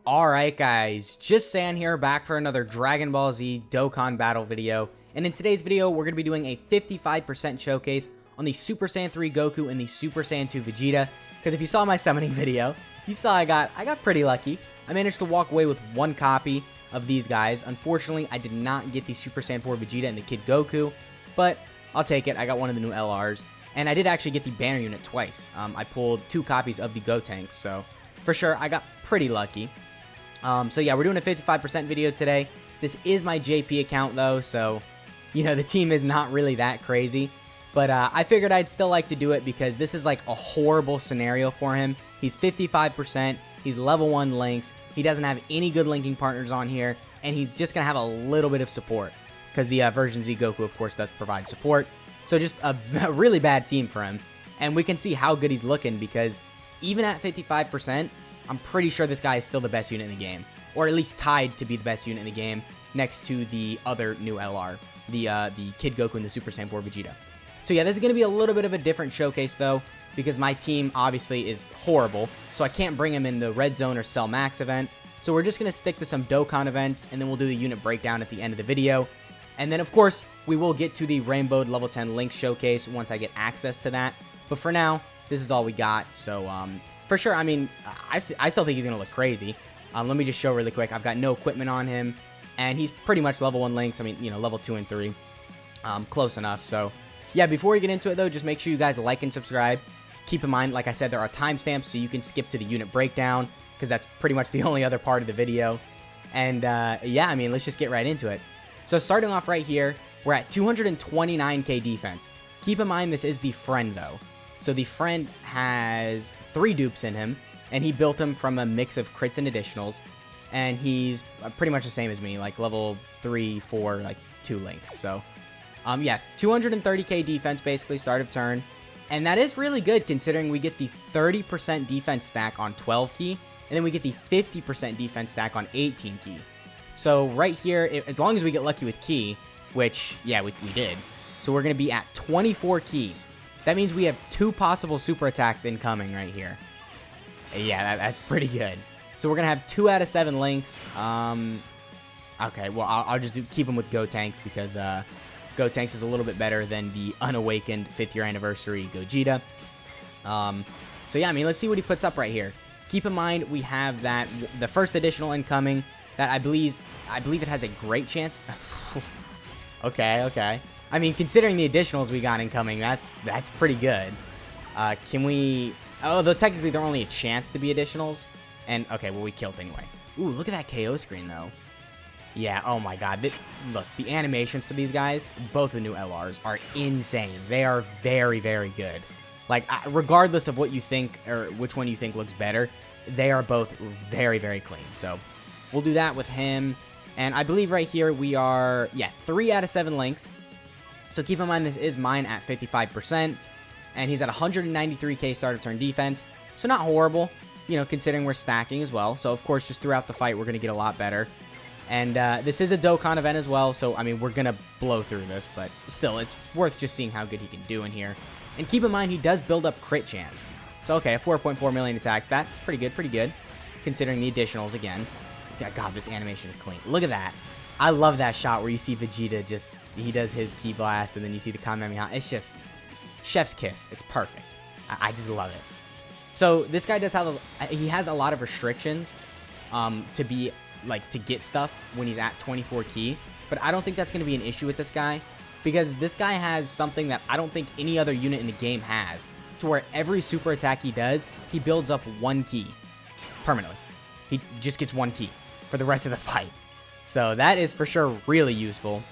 Alright guys, just San here, back for another Dragon Ball Z Dokkan battle video. And in today's video, we're going to be doing a 55% showcase on the Super Saiyan 3 Goku and the Super Saiyan 2 Vegeta. Because if you saw my summoning video, you saw I got pretty lucky. I managed to walk away with one copy of these guys. Unfortunately, I did not get the Super Saiyan 4 Vegeta and the Kid Goku, but I'll take it. I got one of the new LRs. And I did actually get the banner unit twice. I pulled two copies of the Gotenks, so for sure, I got pretty lucky. So yeah, we're doing a 55% video today. This is my JP account though, so, you know, the team is not really that crazy. But I figured I'd still like to do it because this is like a horrible scenario for him. He's 55%, he's level 1 links, he doesn't have any good linking partners on here, and he's just going to have a little bit of support. Because the version Z Goku, of course, does provide support. So just a really bad team for him. And we can see how good he's looking because even at 55%, I'm pretty sure this guy is still the best unit in the game. Or at least tied to be the best unit in the game next to the other new LR. The Kid Goku and the Super Saiyan 4 Vegeta. So yeah, this is going to be a little bit of a different showcase though. Because my team obviously is horrible. So I can't bring him in the Red Zone or Cell Max event. So we're just going to stick to some Dokkan events. And then we'll do the unit breakdown at the end of the video. And then of course, we will get to the Rainbowed Level 10 Link showcase once I get access to that. But for now, this is all we got. So for sure, I mean, I still think he's going to look crazy. Let me just show really quick. I've got no equipment on him. And he's pretty much level 1 links. I mean, you know, level 2 and 3. Close enough. So yeah, before we get into it though, just make sure you guys like and subscribe. Keep in mind, like I said, there are timestamps so you can skip to the unit breakdown. Because that's pretty much the only other part of the video. And yeah, I mean, let's just get right into it. So starting off right here, we're at 229k defense. Keep in mind, this is the friend though. So the friend has 3 dupes in him, and he built him from a mix of crits and additionals. And he's pretty much the same as me, like level 3, 4, like 2 links. So yeah, 230k defense basically, start of turn. And that is really good considering we get the 30% defense stack on 12 key, and then we get the 50% defense stack on 18 key. So right here, as long as we get lucky with key, which, yeah, we did. So we're going to be at 24 key. That means we have 2 possible super attacks incoming right here. Yeah, that's pretty good. So we're going to have 2 out of 7 links. Okay, well, I'll just keep them with Gotenks because Gotenks is a little bit better than the unawakened 5th year anniversary Gogeta. So yeah, I mean, let's see what he puts up right here. Keep in mind, we have the first additional incoming. That I believe it has a great chance. Okay. I mean, considering the additionals we got incoming, that's pretty good. Can we? Oh, though technically they're only a chance to be additionals. And okay, well we killed anyway. Ooh, look at that KO screen though. Yeah. Oh my God. Look, the animations for these guys, both the new LRs, are insane. They are very, very good. Like regardless of what you think or which one you think looks better, they are both very, very clean. So. We'll do that with him. And I believe right here we are, yeah, 3 out of 7 links. So keep in mind this is mine at 55%. And he's at 193k start of turn defense. So not horrible, you know, considering we're stacking as well. So of course, just throughout the fight, we're going to get a lot better. And this is a Dokkan event as well. So, I mean, we're going to blow through this. But still, it's worth just seeing how good he can do in here. And keep in mind, he does build up crit chance. So, okay, a 4.4 million attacks. That, pretty good. Considering the additionals again. God, this animation is clean. Look at that. I love that shot where you see Vegeta he does his ki blast and then you see the Kamehameha. It's just chef's kiss. It's perfect. I just love it. So this guy does have, he has a lot of restrictions to get stuff when he's at 24 key. But I don't think that's going to be an issue with this guy because this guy has something that I don't think any other unit in the game has, to where every super attack he does, he builds up 1 key permanently. He just gets 1 key for the rest of the fight. So that is for sure really useful.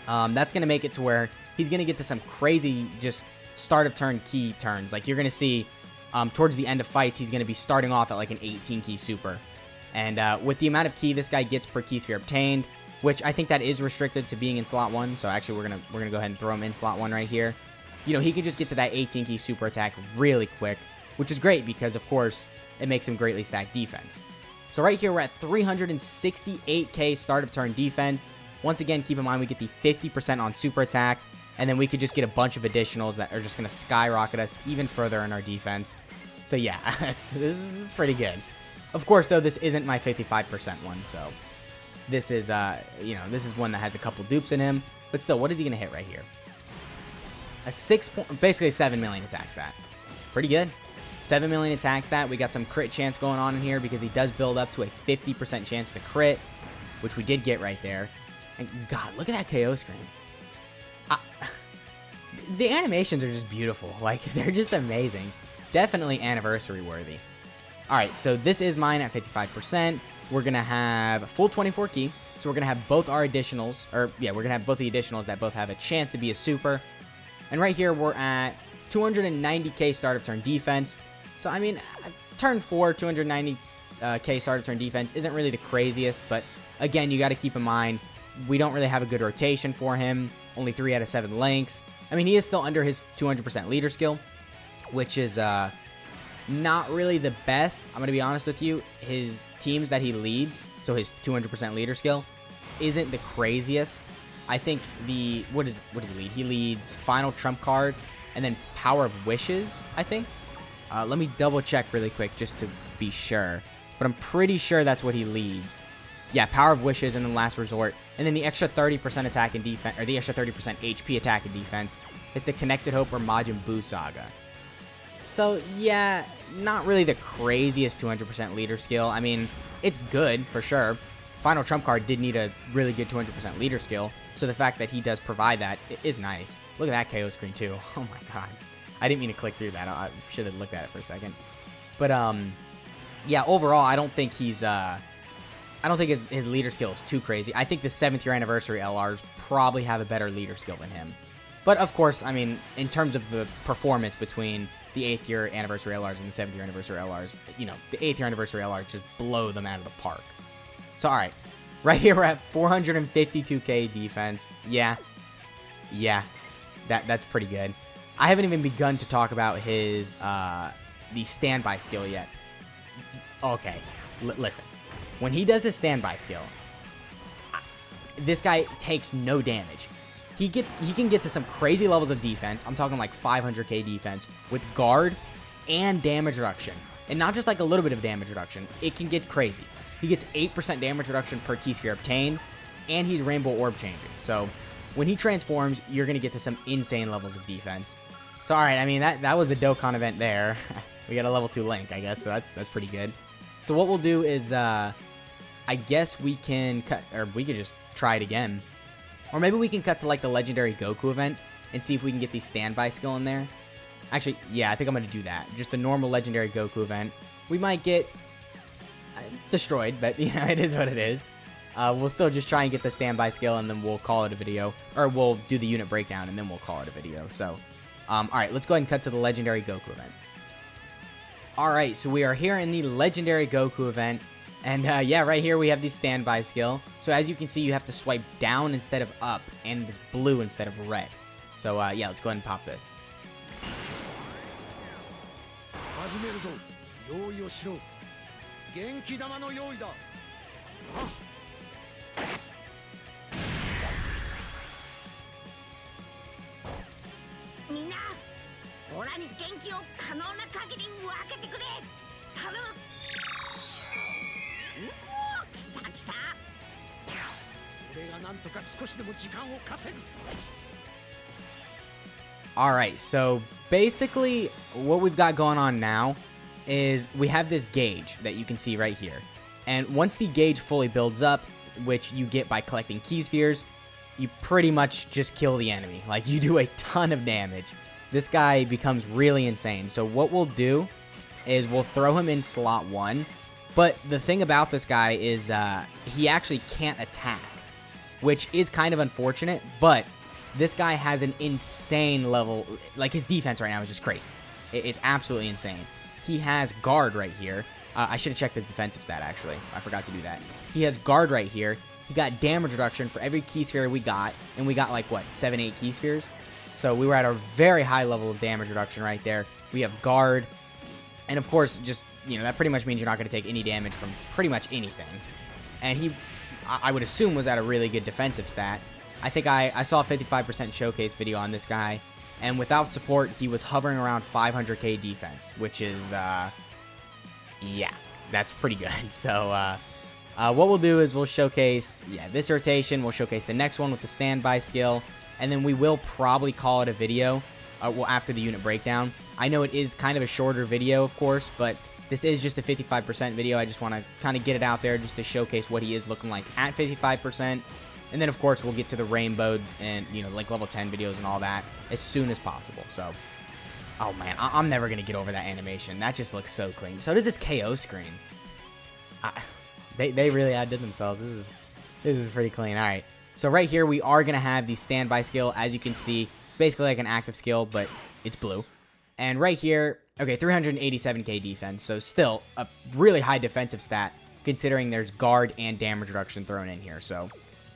That's going to make it to where he's going to get to some crazy just start of turn key turns. Like you're going to see towards the end of fights, he's going to be starting off at like an 18 key super. And with the amount of key this guy gets per key sphere obtained, which I think that is restricted to being in slot 1. So actually we're going to go ahead and throw him in slot 1 right here. You know, he can just get to that 18 key super attack really quick, which is great because of course it makes him greatly stacked defense. So right here, we're at 368k start of turn defense. Once again, keep in mind, we get the 50% on super attack, and then we could just get a bunch of additionals that are just going to skyrocket us even further in our defense. So yeah, this is pretty good. Of course, though, this isn't my 55% one, so this is, this is one that has a couple dupes in him. But still, what is he going to hit right here? Basically 7 million attacks that. Pretty good. 7 million attacks that. We got some crit chance going on in here because he does build up to a 50% chance to crit, which we did get right there. And God, look at that KO screen. The animations are just beautiful. Like, they're just amazing. Definitely anniversary worthy. Alright, so this is mine at 55%. We're going to have a full 24 key. So we're going to have both our additionals. Or, yeah, we're going to have both the additionals that both have a chance to be a super. And right here, we're at 290k start of turn defense. So, I mean, turn 4, 290k start of turn defense isn't really the craziest. But, again, you got to keep in mind, we don't really have a good rotation for him. Only 3 out of 7 links. I mean, he is still under his 200% leader skill, which is not really the best. I'm going to be honest with you. His teams that he leads, so his 200% leader skill, isn't the craziest. I think what does he lead? He leads Final Trump Card and then Power of Wishes, I think. Let me double check really quick just to be sure. But I'm pretty sure that's what he leads. Yeah, Power of Wishes and then Last Resort. And then the extra 30% attack and defense, or the extra 30% HP attack and defense is the Connected Hope or Majin Buu Saga. So, yeah, not really the craziest 200% leader skill. I mean, it's good, for sure. Final Trump Card did need a really good 200% leader skill, so the fact that he does provide that is nice. Look at that KO screen, too. Oh my god. I didn't mean to click through that. I should have looked at it for a second. But, yeah, overall, I don't think he's, I don't think his leader skill is too crazy. I think the 7th year anniversary LRs probably have a better leader skill than him. But, of course, I mean, in terms of the performance between the 8th year anniversary LRs and the 7th year anniversary LRs, you know, the 8th year anniversary LRs just blow them out of the park. So, alright. Right here, we're at 452k defense. Yeah. That's pretty good. I haven't even begun to talk about his, the standby skill yet. Okay. Listen. When he does his standby skill, this guy takes no damage. He can get to some crazy levels of defense. I'm talking like 500k defense with guard and damage reduction. And not just like a little bit of damage reduction. It can get crazy. He gets 8% damage reduction per key sphere obtained, and he's Rainbow Orb changing. So when he transforms, you're going to get to some insane levels of defense. So alright, I mean, that was the Dokkan event there. We got a level 2 Link, I guess, so that's pretty good. So what we'll do is, I guess we can cut, or we could just try it again. Or maybe we can cut to like the Legendary Goku event and see if we can get the standby skill in there. Actually, yeah, I think I'm going to do that. Just the normal Legendary Goku event. We might get destroyed, but you know, it is what it is. We'll still just try and get the standby skill and then we'll call it a video. Or we'll do the unit breakdown and then we'll call it a video. So, alright, let's go ahead and cut to the Legendary Goku event. Alright, so we are here in the Legendary Goku event. And yeah, right here we have the standby skill. So as you can see, you have to swipe down instead of up, and it's blue instead of red. So yeah, let's go ahead and pop this. Alright, so basically what we've got going on now is we have this gauge that you can see right here. And once the gauge fully builds up, which you get by collecting key spheres, you pretty much just kill the enemy. Like, you do a ton of damage. This guy becomes really insane. So what we'll do is we'll throw him in slot 1. But the thing about this guy is he actually can't attack, which is kind of unfortunate, but this guy has an insane level. Like, his defense right now is just crazy. It's absolutely insane. He has guard right here. I should have checked his defensive stat, actually. I forgot to do that. He has guard right here. He got damage reduction for every key sphere we got, and we got like, what, 7, 8 key spheres? So we were at a very high level of damage reduction right there. We have guard, and of course, just, you know, that pretty much means you're not going to take any damage from pretty much anything. And he, I would assume, was at a really good defensive stat. I think I saw a 55% showcase video on this guy, and without support, he was hovering around 500k defense, which is, yeah, that's pretty good. So, what we'll do is we'll showcase, this rotation. We'll showcase the next one with the standby skill. And then we will probably call it a video well, after the unit breakdown. I know it is kind of a shorter video, of course, but this is just a 55% video. I just want to kind of get it out there just to showcase what he is looking like at 55%. And then, of course, we'll get to the rainbow and, like level 10 videos and all that as soon as possible. So, oh man, I'm never going to get over that animation. That just looks so clean. So does this KO screen. They really outdid themselves. This is pretty clean. All right. So right here, we are going to have the standby skill. As you can see, it's basically like an active skill, but it's blue. And right here, okay, 387k defense. So still a really high defensive stat, considering there's guard and damage reduction thrown in here. So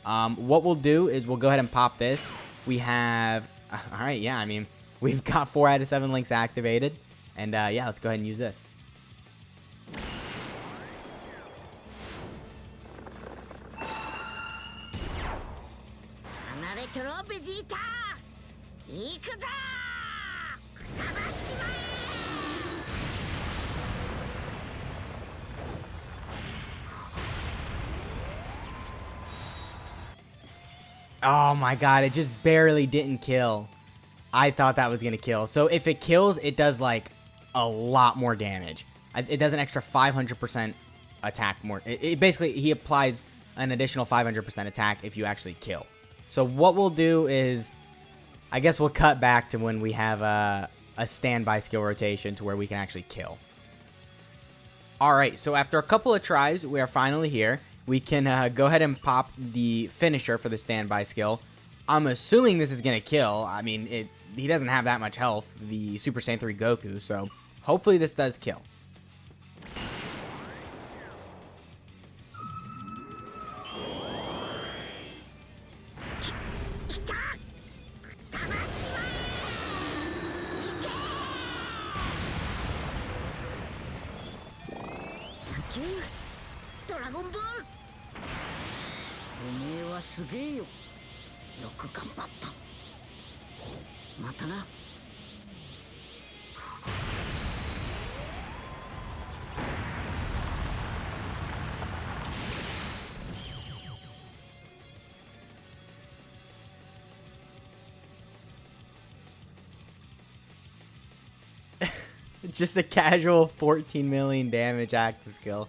what we'll do is we'll go ahead and pop this. We have, all right, yeah, I mean, we've got 4 out of 7 links activated. And yeah, let's go ahead and use this. Oh my god, it just barely didn't kill. I thought that was going to kill. So if it kills, it does like a lot more damage. It does an extra 500% attack more. It basically, he applies an additional 500% attack if you actually kill. So what we'll do is, I guess we'll cut back to when we have a standby skill rotation to where we can actually kill. Alright, so after a couple of tries, we are finally here. We can go ahead and pop the finisher for the standby skill. I'm assuming this is going to kill. I mean, he doesn't have that much health, the Super Saiyan 3 Goku, so hopefully this does kill. Just a casual 14 million damage active skill.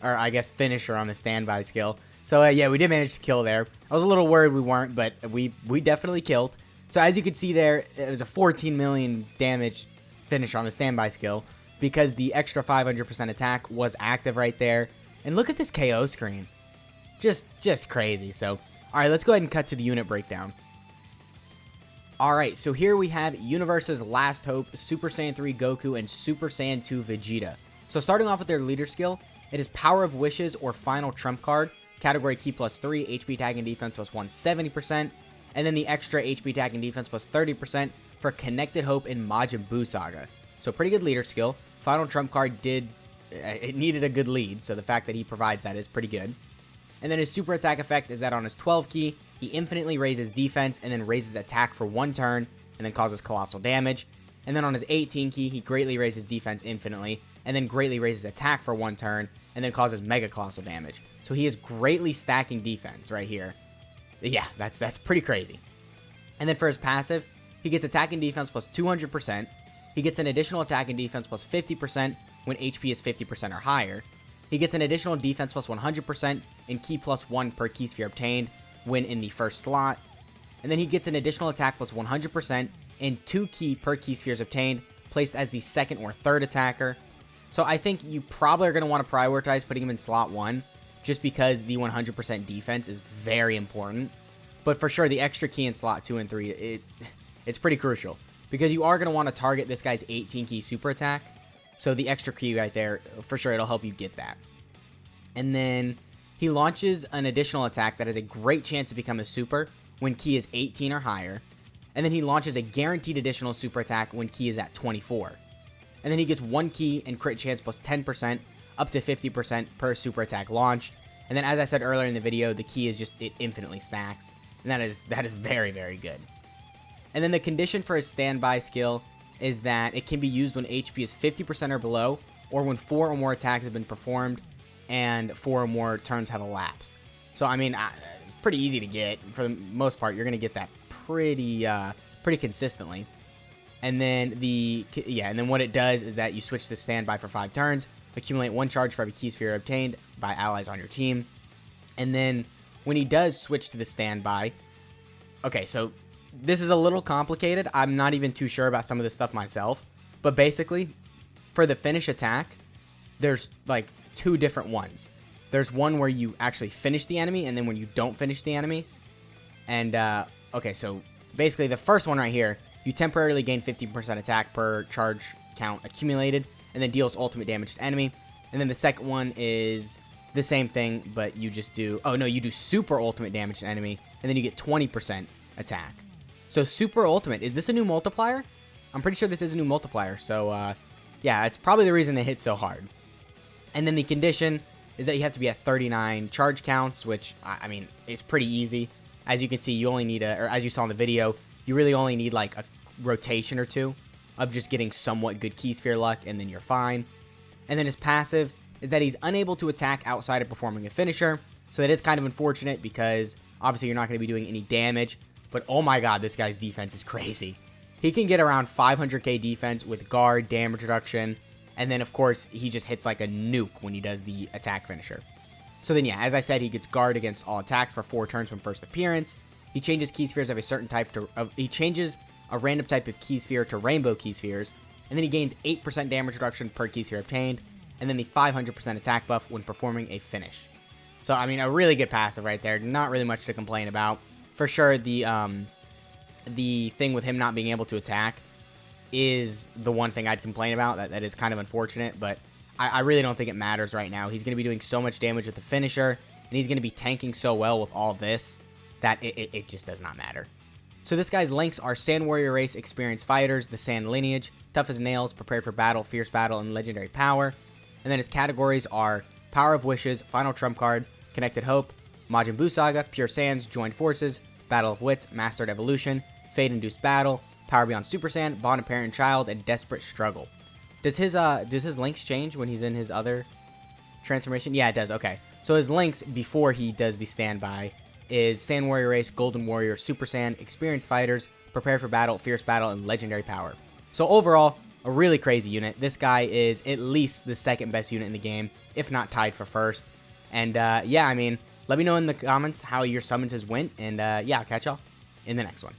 Or I guess finisher on the standby skill. So yeah, we did manage to kill there. I was a little worried we weren't, but we definitely killed. So as you can see there, it was a 14 million damage finisher on the standby skill because the extra 500% attack was active right there. And look at this KO screen. Just crazy. So, alright, let's go ahead and cut to the unit breakdown. Alright, so here we have Universe's Last Hope, Super Saiyan 3 Goku, and Super Saiyan 2 Vegeta. So starting off with their leader skill, it is Power of Wishes or Final Trump card, category Ki plus 3, HP attack and defense plus 170%, and then the extra HP attack and defense plus 30% for Connected Hope in Majin Buu Saga. So pretty good leader skill. Final Trump card it needed a good lead, so the fact that he provides that is pretty good. And then his super attack effect is that on his 12 key, he infinitely raises defense and then raises attack for 1 turn and then causes colossal damage. And then on his 18 key, he greatly raises defense infinitely and then greatly raises attack for 1 turn and then causes mega colossal damage. So he is greatly stacking defense right here. Yeah, that's pretty crazy. And then for his passive, he gets attack and defense plus 200%. He gets an additional attack and defense plus 50% when HP is 50% or higher. He gets an additional defense plus 100% and Ki plus 1 per Ki sphere obtained when in the first slot. And then he gets an additional attack plus 100% and 2 Ki per Ki spheres obtained, placed as the second or third attacker. So I think you probably are going to want to prioritize putting him in slot 1, just because the 100% defense is very important. But for sure, the extra Ki in slot 2 and 3, it's pretty crucial, because you are going to want to target this guy's 18 Ki super attack. So the extra Ki right there, for sure, it'll help you get that. And then he launches an additional attack that has a great chance to become a super when Ki is 18 or higher. And then he launches a guaranteed additional super attack when Ki is at 24. And then he gets 1 Ki and crit chance plus 10%, up to 50% per super attack launched. And then as I said earlier in the video, the Ki is just, it infinitely stacks. And that is very, very good. And then the condition for his standby skill is that it can be used when HP is 50% or below, or when 4 or more attacks have been performed and 4 or more turns have elapsed. So, I mean, it's pretty easy to get. For the most part, you're going to get that pretty consistently. And then and then what it does is that you switch to standby for 5 turns, accumulate 1 charge for every key sphere obtained by allies on your team. And then when he does switch to the standby, okay, so this is a little complicated. I'm not even too sure about some of this stuff myself. But basically, for the finish attack, there's like 2 different ones. There's one where you actually finish the enemy, and then when you don't finish the enemy. And, okay, so basically the first one right here, you temporarily gain 50% attack per charge count accumulated, and then deals ultimate damage to enemy. And then the second one is the same thing, but you just do, oh no, you do super ultimate damage to enemy, and then you get 20% attack. So super ultimate, is this a new multiplier? I'm pretty sure this is a new multiplier, so yeah, it's probably the reason they hit so hard. And then the condition is that you have to be at 39 charge counts, which, I mean, it's pretty easy. As you can see, you only need or as you saw in the video, you really only need like a rotation or 2 of just getting somewhat good key sphere luck, and then you're fine. And then his passive is that he's unable to attack outside of performing a finisher, so that is kind of unfortunate because obviously you're not going to be doing any damage, but oh my god, this guy's defense is crazy. He can get around 500k defense with guard, damage reduction, and then of course he just hits like a nuke when he does the attack finisher. So then yeah, as I said, he gets guard against all attacks for 4 turns from first appearance. He changes key spheres of a certain type he changes a random type of key sphere to rainbow key spheres, and then he gains 8% damage reduction per key sphere obtained, and then the 500% attack buff when performing a finish. So, I mean, a really good passive right there. Not really much to complain about. For sure, the thing with him not being able to attack is the one thing I'd complain about. That is kind of unfortunate, but I really don't think it matters right now. He's going to be doing so much damage with the finisher, and he's going to be tanking so well with all this that it just does not matter. So this guy's links are Sand Warrior Race Experienced Fighters, the Sand Lineage, Tough as Nails, Prepared for Battle, Fierce Battle, and Legendary Power. And then his categories are Power of Wishes, Final Trump Card, Connected Hope, Majin Buu Saga, Pure Sands, Joined Forces, Battle of Wits, Mastered Evolution, Fate-Induced Battle, Power Beyond Super Saiyan, Bond of Parent and Child, and Desperate Struggle. Does his links change when he's in his other transformation? Yeah, it does. Okay. So his links before he does the standby is Sand Warrior Race, Golden Warrior, Super Saiyan, Experienced Fighters, Prepared for Battle, Fierce Battle, and Legendary Power. So overall, a really crazy unit. This guy is at least the second best unit in the game, if not tied for first. And yeah, I mean, let me know in the comments how your summonses went, and yeah, I'll catch y'all in the next one.